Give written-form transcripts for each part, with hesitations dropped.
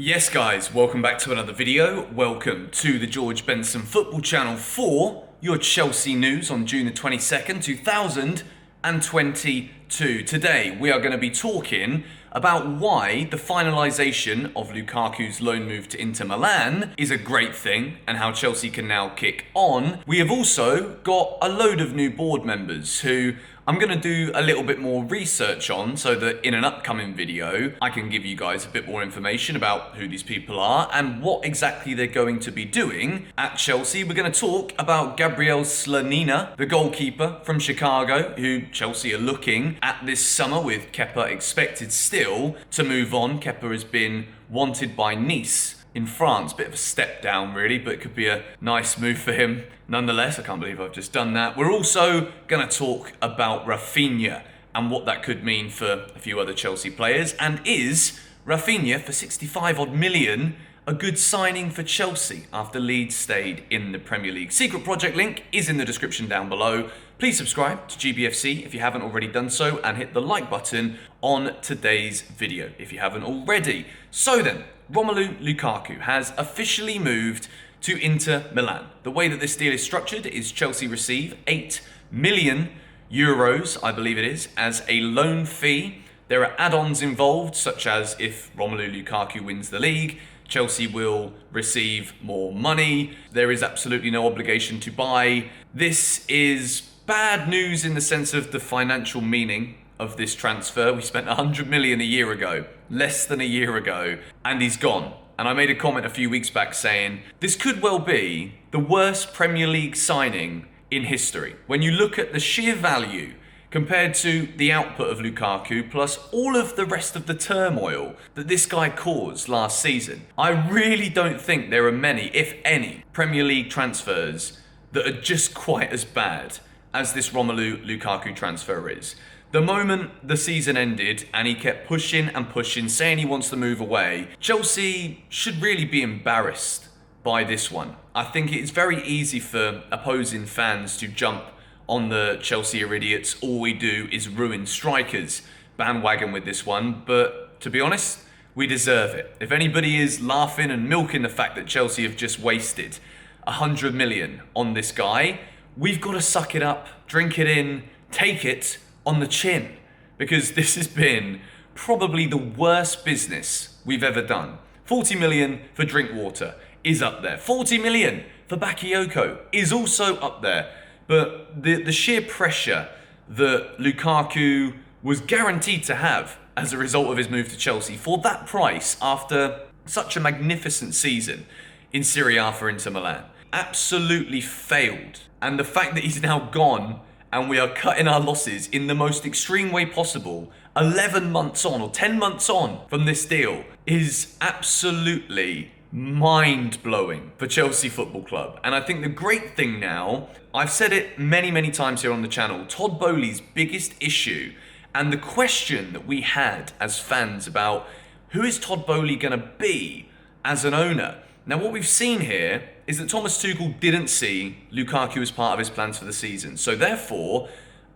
Yes guys, welcome back to another video. Welcome to the George Benson Football Channel for your Chelsea news on June the 22nd, 2022. Today we are going to be talking about why the finalisation of Lukaku's loan move to Inter Milan is a great thing and how Chelsea can now kick on. We have also got a load of new board members who I'm going to do a little bit more research on so that in an upcoming video I can give you guys a bit more information about who these people are and what exactly they're going to be doing at Chelsea. We're going to talk about Gabriel Slonina, the goalkeeper from Chicago, who Chelsea are looking at this summer with Kepa expected still to move on. Kepa has been wanted by Nice in France. Bit of a step down really, but it could be a nice move for him nonetheless. I can't believe I've just done that. We're also going to talk about Raphinha and what that could mean for a few other Chelsea players. And is Raphinha for 65 odd million a good signing for Chelsea after Leeds stayed in the Premier League? Secret project link is in the description down below. Please subscribe to GBFC if you haven't already done so and hit the like button on today's video if you haven't already. So then, Romelu Lukaku has officially moved to Inter Milan. The way that this deal is structured is Chelsea receive 8 million euros, I believe it is, as a loan fee. There are add-ons involved, such as if Romelu Lukaku wins the league, Chelsea will receive more money. There is absolutely no obligation to buy. This is bad news in the sense of the financial meaning of this transfer. We spent 100 million a year ago, less than a year ago, and he's gone. And I made a comment a few weeks back saying, this could well be the worst Premier League signing in history. When you look at the sheer value compared to the output of Lukaku, plus all of the rest of the turmoil that this guy caused last season, I really don't think there are many, if any, Premier League transfers that are just quite as bad as this Romelu Lukaku transfer is. The moment the season ended and he kept pushing and pushing, saying he wants to move away, Chelsea should really be embarrassed by this one. I think it's very easy for opposing fans to jump on the Chelsea are idiots, all we do is ruin strikers bandwagon with this one, but to be honest, we deserve it. If anybody is laughing and milking the fact that Chelsea have just wasted 100 million on this guy, we've got to suck it up, drink it in, take it on the chin, because this has been probably the worst business we've ever done. 40 million for Drinkwater is up there. 40 million for Bakayoko is also up there. But the sheer pressure that Lukaku was guaranteed to have as a result of his move to Chelsea for that price after such a magnificent season in Serie A for Inter Milan absolutely failed. And the fact that he's now gone and we are cutting our losses in the most extreme way possible 11 months on or 10 months on from this deal is absolutely mind-blowing for Chelsea Football Club. And I think the great thing now, I've said it many times here on the channel, Todd Boehly's biggest issue and the question that we had as fans about who is Todd Boehly going to be as an owner. Now what we've seen here is that Thomas Tuchel didn't see Lukaku as part of his plans for the season. So therefore,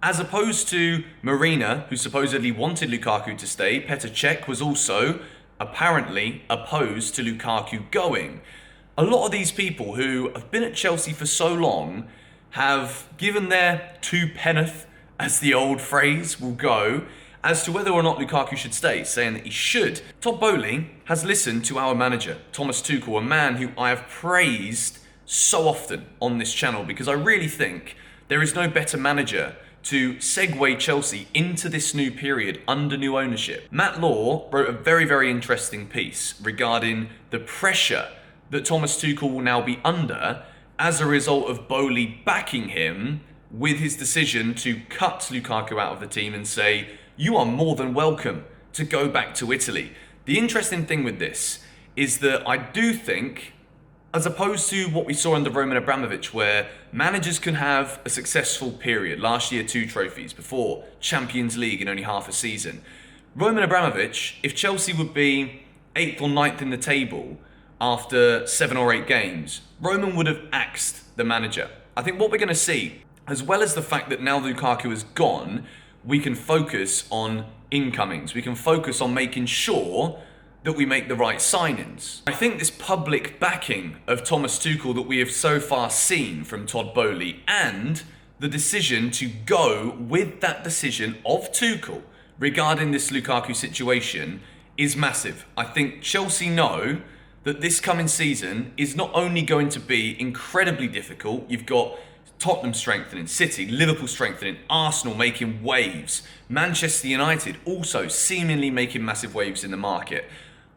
as opposed to Marina, who supposedly wanted Lukaku to stay, Petr Cech was also apparently opposed to Lukaku going. A lot of these people who have been at Chelsea for so long have given their two penneth, as the old phrase will go, as to whether or not Lukaku should stay, saying that he should. Todd Boehly has listened to our manager, Thomas Tuchel, a man who I have praised so often on this channel because I really think there is no better manager to segue Chelsea into this new period under new ownership. Matt Law wrote a very interesting piece regarding the pressure that Thomas Tuchel will now be under as a result of Boehly backing him with his decision to cut Lukaku out of the team and say, you are more than welcome to go back to Italy. The interesting thing with this is that I do think, as opposed to what we saw under Roman Abramovich, where managers can have a successful period, last year 2 trophies, before Champions League in only half a season. Roman Abramovich, if Chelsea would be 8th or 9th in the table after 7 or 8 games, Roman would have axed the manager. I think what we're going to see, as well as the fact that now Lukaku is gone, we can focus on incomings. We can focus on making sure that we make the right signings. I think this public backing of Thomas Tuchel that we have so far seen from Todd Boehly, and the decision to go with that decision of Tuchel regarding this Lukaku situation is massive. I think Chelsea know that this coming season is not only going to be incredibly difficult, you've got Tottenham strengthening, City, Liverpool strengthening, Arsenal making waves, Manchester United also seemingly making massive waves in the market.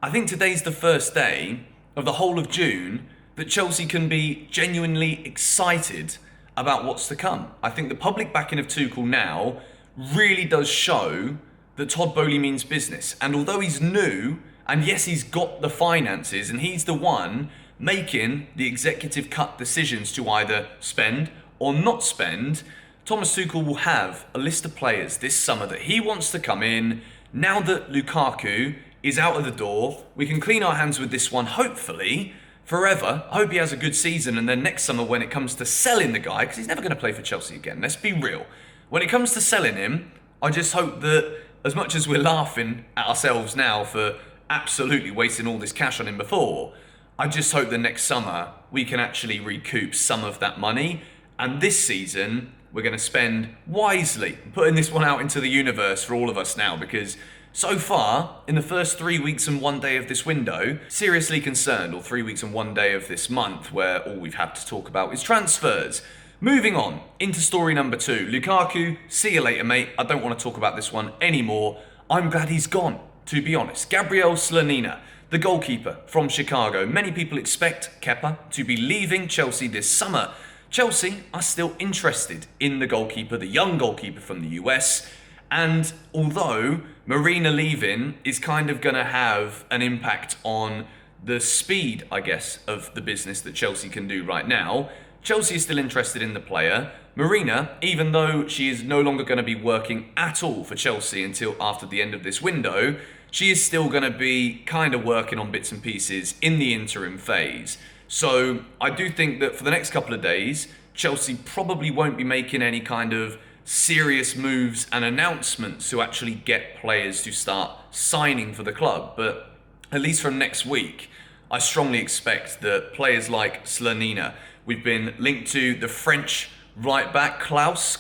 I think today's the first day of the whole of June that Chelsea can be genuinely excited about what's to come. I think the public backing of Tuchel now really does show that Todd Boehly means business. And although he's new, and yes, he's got the finances, and he's the one making the executive cut decisions to either spend or not spend, Thomas Tuchel will have a list of players this summer that he wants to come in. Now that Lukaku is out of the door, we can clean our hands with this one, hopefully, forever. I hope he has a good season, and then next summer when it comes to selling the guy, because he's never going to play for Chelsea again, let's be real. When it comes to selling him, I just hope that as much as we're laughing at ourselves now for absolutely wasting all this cash on him before, I just hope that next summer we can actually recoup some of that money. And this season, we're going to spend wisely, putting this one out into the universe for all of us now, because so far, in the first 3 weeks and 1 day of this window, seriously concerned, or 3 weeks and 1 day of this month, where all we've had to talk about is transfers. Moving on into story number 2. Lukaku, see you later, mate. I don't want to talk about this one anymore. I'm glad he's gone, to be honest. Gabriel Slonina, the goalkeeper from Chicago. Many people expect Kepa to be leaving Chelsea this summer. Chelsea are still interested in the goalkeeper, the young goalkeeper from the US. And although Marina leaving is kind of going to have an impact on the speed, I guess, of the business that Chelsea can do right now, Chelsea is still interested in the player. Marina, even though she is no longer going to be working at all for Chelsea until after the end of this window, she is still going to be kind of working on bits and pieces in the interim phase. So I do think that for the next couple of days, Chelsea probably won't be making any kind of serious moves and announcements to actually get players to start signing for the club. But at least from next week, I strongly expect that players like Slonina, we've been linked to the French right back Klaus,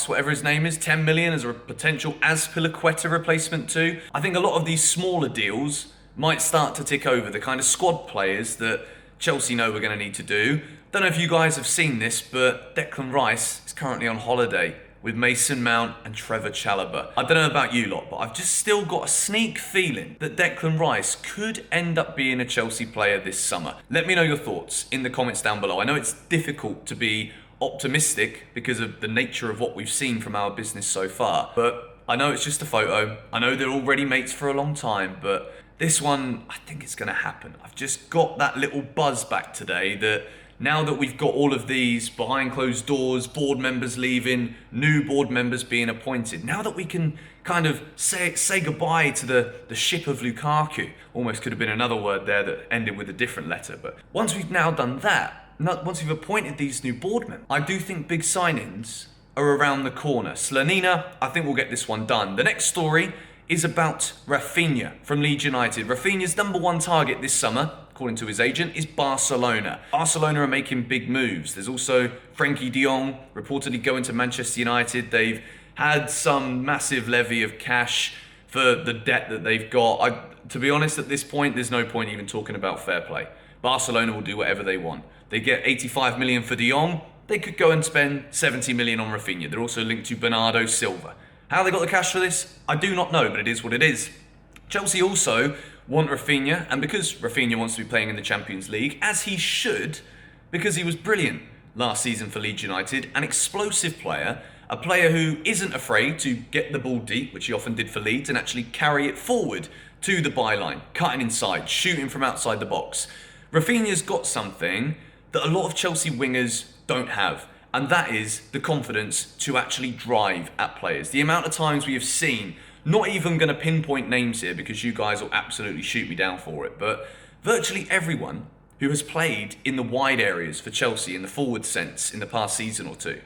whatever his name is, 10 million as a potential Azpilicueta replacement too. I think a lot of these smaller deals might start to tick over, the kind of squad players that Chelsea know we're going to need to do. Don't know if you guys have seen this, but Declan Rice is currently on holiday with Mason Mount and Trevor Chalobah. I don't know about you lot, but I've just still got a sneak feeling that Declan Rice could end up being a Chelsea player this summer. Let me know your thoughts in the comments down below. I know it's difficult to be optimistic because of the nature of what we've seen from our business so far, but I know it's just a photo. I know they're already mates for a long time, but this one, I think it's going to happen. I've just got that little buzz back today that now that we've got all of these behind closed doors, board members leaving, new board members being appointed, now that we can kind of say goodbye to the ship of Lukaku, almost could have been another word there that ended with a different letter, but once we've now done that, once we've appointed these new board members, I do think big signings are around the corner. Slonina, I think we'll get this one done. The next story is about Raphinha from Leeds United. Raphinha's number one target this summer, according to his agent, is Barcelona. Barcelona are making big moves. There's also Frenkie de Jong reportedly going to Manchester United. They've had some massive levy of cash for the debt that they've got. To be honest, at this point, there's no point even talking about fair play. Barcelona will do whatever they want. They get 85 million for de Jong. They could go and spend 70 million on Raphinha. They're also linked to Bernardo Silva. How they got the cash for this, I do not know, but it is what it is. Chelsea also want Raphinha, and because Raphinha wants to be playing in the Champions League, as he should, because he was brilliant last season for Leeds United, an explosive player, a player who isn't afraid to get the ball deep, which he often did for Leeds, and actually carry it forward to the byline, cutting inside, shooting from outside the box. Raphinha's got something that a lot of Chelsea wingers don't have, and that is the confidence to actually drive at players. The amount of times we have seen, not even going to pinpoint names here because you guys will absolutely shoot me down for it, but virtually everyone who has played in the wide areas for Chelsea in the forward sense in the past season or two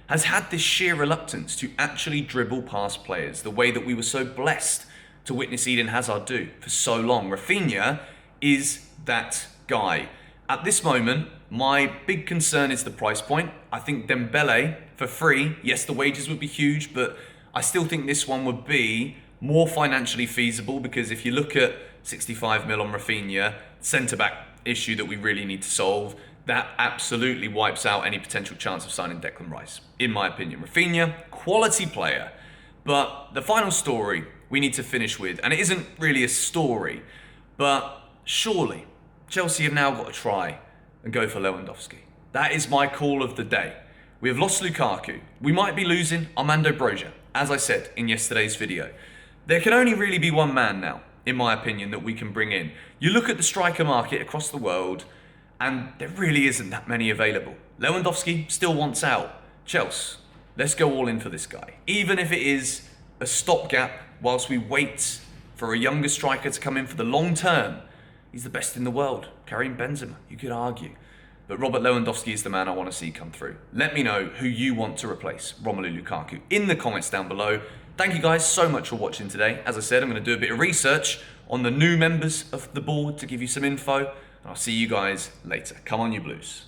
has had this sheer reluctance to actually dribble past players, the way that we were so blessed to witness Eden Hazard do for so long. Raphinha is that guy. At this moment, my big concern is the price point. I think Dembele for free, yes, the wages would be huge, but I still think this one would be more financially feasible, because if you look at 65 mil on Raphinha, centre-back issue that we really need to solve, that absolutely wipes out any potential chance of signing Declan Rice, in my opinion. Raphinha, quality player. But the final story we need to finish with, and it isn't really a story, but surely Chelsea have now got to try and go for Lewandowski. That is my call of the day. We have lost Lukaku. We might be losing Armando Broja, as I said in yesterday's video. There can only really be one man now, in my opinion, that we can bring in. You look at the striker market across the world, and there really isn't that many available. Lewandowski still wants out. Chelsea, let's go all in for this guy. Even if it is a stopgap whilst we wait for a younger striker to come in for the long term. He's the best in the world. Karim Benzema, you could argue. But Robert Lewandowski is the man I want to see come through. Let me know who you want to replace Romelu Lukaku in the comments down below. Thank you guys so much for watching today. As I said, I'm going to do a bit of research on the new members of the board to give you some info. And I'll see you guys later. Come on, you Blues.